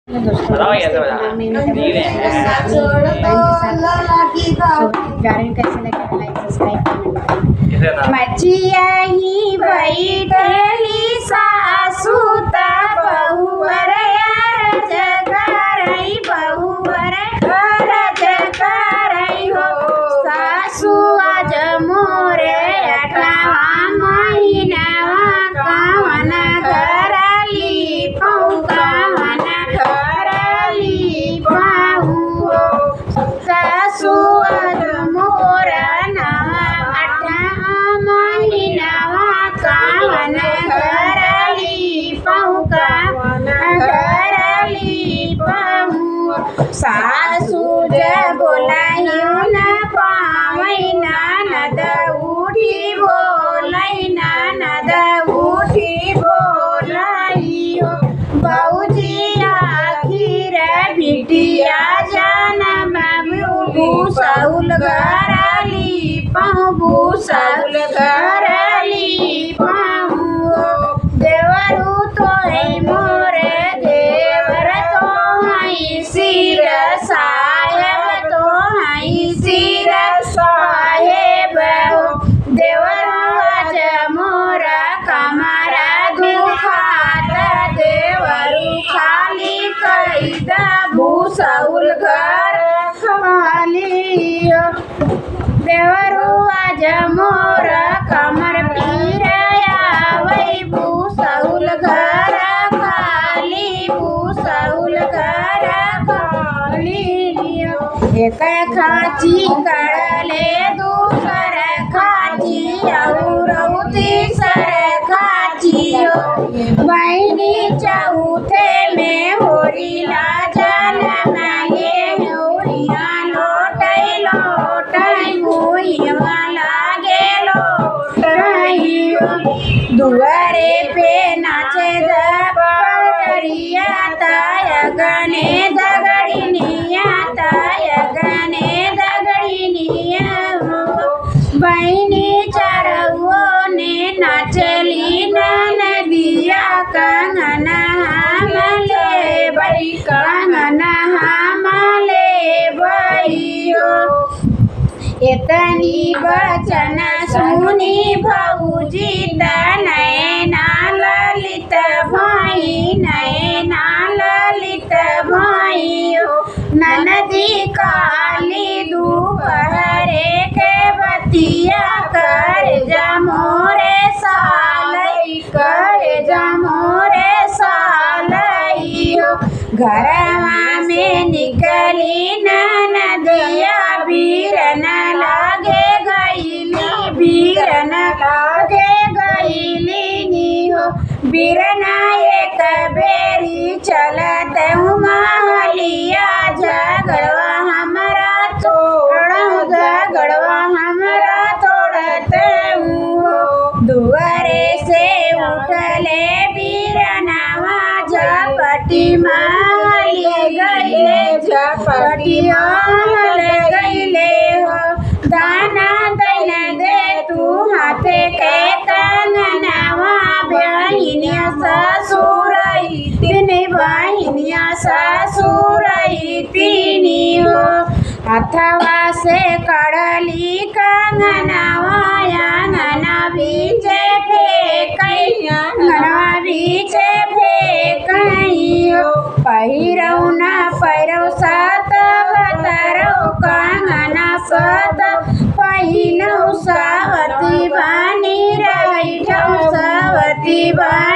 Hello दोस्तों, guarantee कैसे लगे लाइक सब्सक्राइब कमेंट। मचिया ही बैठेली सासुत बहुवर यार जगरई बहुवर रज करई हो सासु आज मोरे अठवा महीनावा कवन करली पौकवन करली पाऊ सासु आज मोरा अठवा महीनावा कवन करली पौकवन करली पाऊ सासु जब बोलाहियो न पावै ननद उठी बोलै ननद उठी बोलाहियो बाबूजी आखिर बिटिया जनम भूसौल घरली पाऊ भूसौल घरली पाऊ देवरू तोय मोरे देवर तो हई सिर साहेब तो हई सिर साहेब हो देवरू आज मोरा कमरा दुखात देवरू खाली कैद भूसौल घर खाली देवरू आज मोरा कमर पीरया वै भूसौल घर खाली भूसौल घर खाली एक खाची कड़ले दूसर खाची और तीसर खाची बहनी चौथे में होरिला जनम गे होरिया लोटै लोटै मुहिवा लागे लोटै दुआरे पे नाचे दरिया ताय गने दगड़िनिया ताय गने दगड़िनिया बहनी चरवो ने नाचली नदिया कंगन हमले बई कंगन हमले बइयो इतनी वचन सुनी भौजी नैना ललित भाई नैना ललित भाइयो ननदी काली दुपहरे के बतिया कर जमोरे सालई कर जमोरे सालइयो घरवा में निकली नदिया बीरन लागे गईली बीरन लागे गईली निहो बीरना एक बेरी चलत महलिया झगड़वा हमरा तोड़ झगड़वा हमरा तोड़त दुआरे से उठले बीरनवा झपटी माली गईले झपटिया गईले हो दाना दैन दे तू हाथे के कंगनवा बहिनिया ससुरई तिनी बहिनिया ससुरई तिनी हो अथवा से कड़ली कंगनवा अंगना बीचे फेंकई अंगना बीचे फेंकई पहिरौ न पहिरौ सत बतरौ कंगना सत पहिनौ सावती बानी रहिठौ सावती बानी